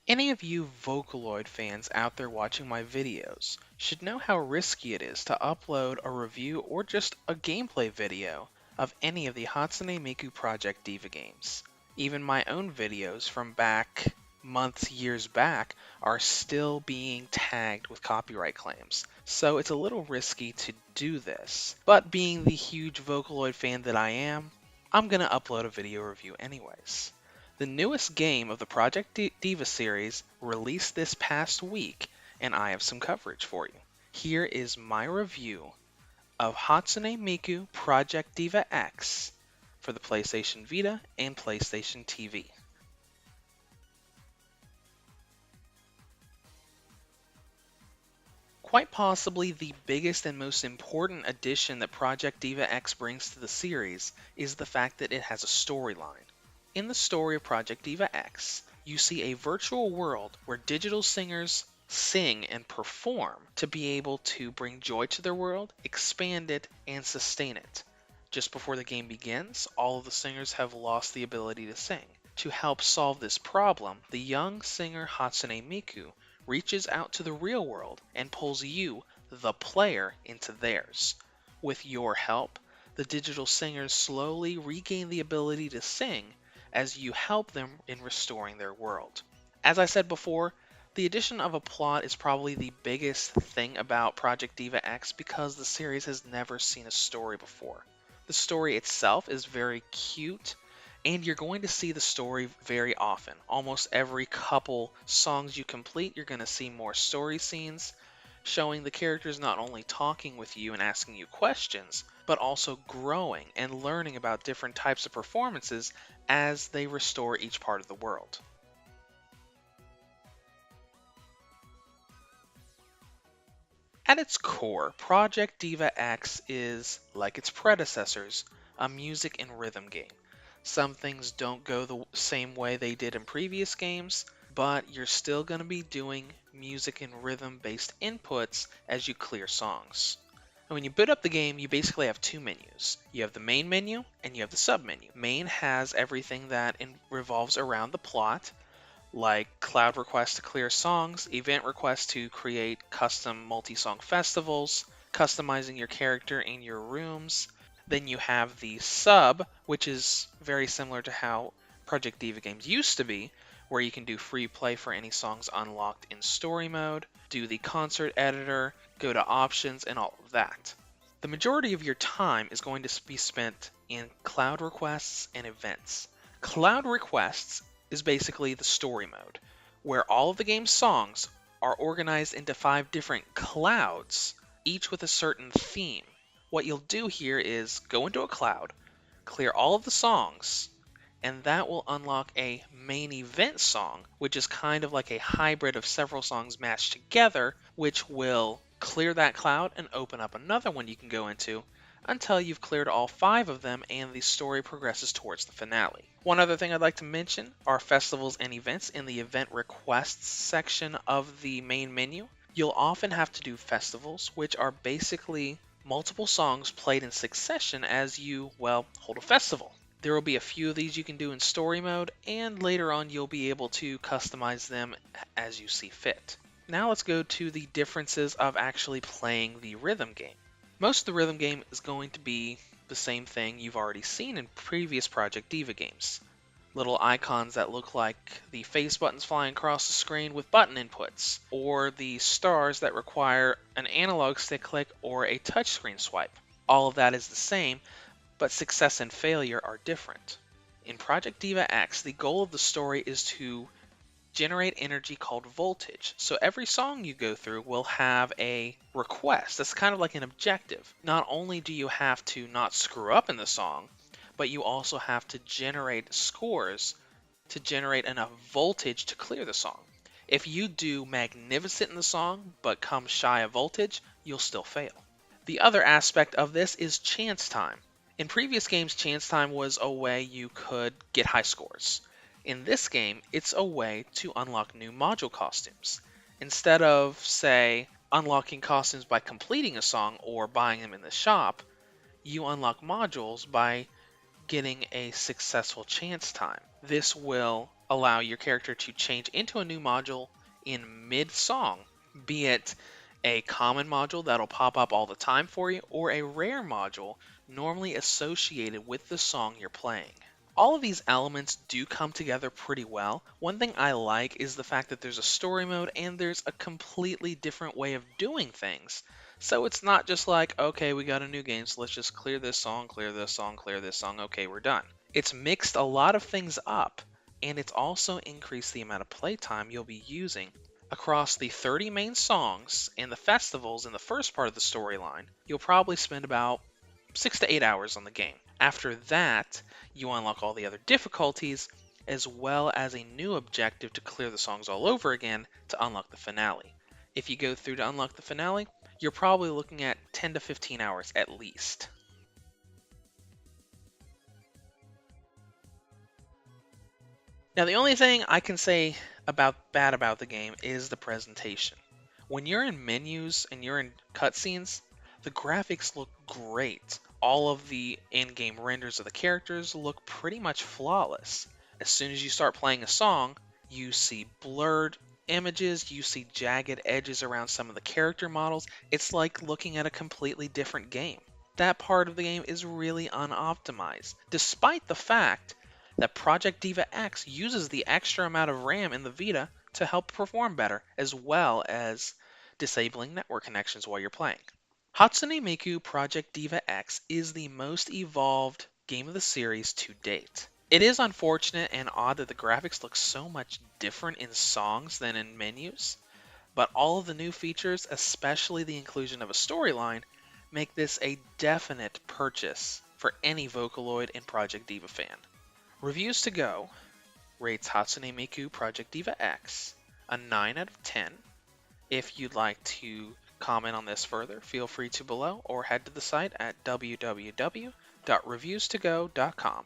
Any of you Vocaloid fans out there watching my videos should know how risky it is to upload a review or just a gameplay video of any of the Hatsune Miku Project Diva games. Even my own videos from years back, are still being tagged with copyright claims. So it's a little risky to do this. But being the huge Vocaloid fan that I am, I'm gonna upload a video review anyways. The newest game of the Project Diva series released this past week, and I have some coverage for you. Here is my review of Hatsune Miku Project Diva X for the PlayStation Vita and PlayStation TV. Quite possibly the biggest and most important addition that Project Diva X brings to the series is the fact that it has a storyline. In the story of Project Diva X, you see a virtual world where digital singers sing and perform to be able to bring joy to their world, expand it, and sustain it. Just before the game begins, all of the singers have lost the ability to sing. To help solve this problem, the young singer Hatsune Miku reaches out to the real world and pulls you, the player, into theirs. With your help, the digital singers slowly regain the ability to sing as you help them in restoring their world. As I said before, the addition of a plot is probably the biggest thing about Project Diva X because the series has never seen a story before. The story itself is very cute, and you're going to see the story very often. Almost every couple songs you complete, you're going to see more story scenes, showing the characters not only talking with you and asking you questions, but also growing and learning about different types of performances as they restore each part of the world. At its core, Project Diva X is, like its predecessors, a music and rhythm game. Some things don't go the same way they did in previous games, but you're still going to be doing music and rhythm based inputs as you clear songs. And when you boot up the game, you basically have two menus. You have the main menu and you have the sub menu. Main has everything that revolves around the plot, like cloud requests to clear songs, event requests to create custom multi-song festivals, customizing your character in your rooms. Then you have the sub, which is very similar to how Project Diva games used to be, where you can do free play for any songs unlocked in story mode, do the concert editor, go to options, and all of that. The majority of your time is going to be spent in cloud requests and events. Cloud requests is basically the story mode, where all of the game's songs are organized into 5 different clouds, each with a certain theme. What you'll do here is go into a cloud, clear all of the songs, and that will unlock a main event song, which is kind of like a hybrid of several songs matched together, which will clear that cloud and open up another one you can go into until you've cleared all 5 of them and the story progresses towards the finale. One other thing I'd like to mention are festivals and events in the event requests section of the main menu. You'll often have to do festivals, which are basically multiple songs played in succession as you, hold a festival. There will be a few of these you can do in story mode, and later on you'll be able to customize them as you see fit. Now let's go to the differences of actually playing the rhythm game. Most of the rhythm game is going to be the same thing you've already seen in previous Project Diva games. Little icons that look like the face buttons flying across the screen with button inputs, or the stars that require an analog stick click or a touchscreen swipe. All of that is the same, but success and failure are different. In Project Diva X, the goal of the story is to generate energy called voltage. So every song you go through will have a request. That's kind of like an objective. Not only do you have to not screw up in the song, but you also have to generate scores to generate enough voltage to clear the song. If you do magnificent in the song but come shy of voltage, you'll still fail. The other aspect of this is chance time. In previous games, chance time was a way you could get high scores. In this game, it's a way to unlock new module costumes. Instead of, say, unlocking costumes by completing a song or buying them in the shop, you unlock modules by getting a successful chance time. This will allow your character to change into a new module in mid-song, be it a common module that'll pop up all the time for you, or a rare module normally associated with the song you're playing. All of these elements do come together pretty well. One thing I like is the fact that there's a story mode and there's a completely different way of doing things. So it's not just like, okay, we got a new game, so let's just clear this song, clear this song, clear this song, okay, we're done. It's mixed a lot of things up, and it's also increased the amount of playtime you'll be using. Across the 30 main songs and the festivals in the first part of the storyline, you'll probably spend about 6 to 8 hours on the game. After that, you unlock all the other difficulties, as well as a new objective to clear the songs all over again to unlock the finale. If you go through to unlock the finale, you're probably looking at 10 to 15 hours at least. Now, the only thing I can say bad about the game is the presentation. When you're in menus and you're in cutscenes, the graphics look great. All of the in-game renders of the characters look pretty much flawless. As soon as you start playing a song, you see blurred images, you see jagged edges around some of the character models. It's like looking at a completely different game. That part of the game is really unoptimized, despite the fact that Project Diva X uses the extra amount of RAM in the Vita to help perform better, as well as disabling network connections while you're playing. Hatsune Miku Project Diva X is the most evolved game of the series to date. It is unfortunate and odd that the graphics look so much different in songs than in menus, but all of the new features, especially the inclusion of a storyline, make this a definite purchase for any Vocaloid and Project Diva fan. Reviews to Go rates Hatsune Miku Project Diva X a 9 out of 10. If you'd like to comment on this further, feel free to below or head to the site at www.reviewstogo.com.